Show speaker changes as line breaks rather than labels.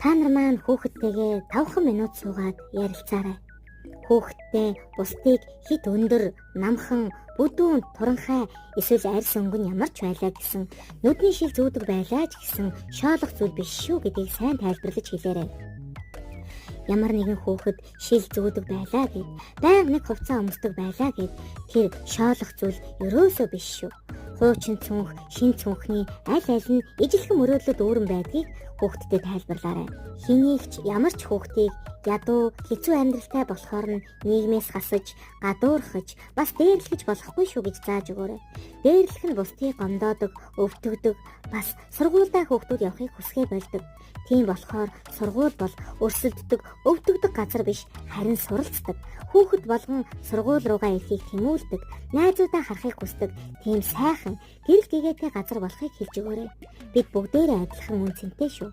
Та нар маань хүүхэдтэйгээ 5 минут суугаад ярилцаарай. Хүүхэдтэй бусдыг хит өндөр, намхан, бүдүүн, туранхай эсвэл арьс өнгөн ямар ч байлаа гэсэн нүдний шил зүүдэг байлаа ч гэсэн шоолох зүйл биш шүү гэдгийг сайн тайлбарлаж хэлээрэй. Ямар нэгэн хүүхэд шил зүүдэг байлаа гэд, байнга нэг хувцас өмсдөг байлаа гэд тэр шоолох зүйл ерөөсөө биш шүү. Хуучин цүнх, шин цүнхний аль аль нь ижилхэн мөрөөдлөд өөрөн байдгийг хүүхдэд тайлбарлаарай. Хэнийг ч ямар ч хүүхдийг ядуу, хэцүү амьдралтай болохоор нь нийгмээс хасаж, гадуурхаж, бас дээрлэж болохгүй шүү гэж зааж өгөөрэй. Дээрлэх нь бусдыг гомдоодог, өвтгдөг, бас сургуультай хүүхдүүд явахыг хүсгээ болдог. Тийм болохоор сургууль бол өрсөлддөг, өвтгдөг газар биш, харин суралцдаг. Хүүхэд болгон сургууль руугаа ирэхийг тэмүүлдэг, найзуудаа харахыг хүсдэг. Тийм сайхан, гэрэл гэгээтэй газар болохыг хэлж өгөөрэй. Бид бүгдээрээ адилхан үнцэнтэй шүү.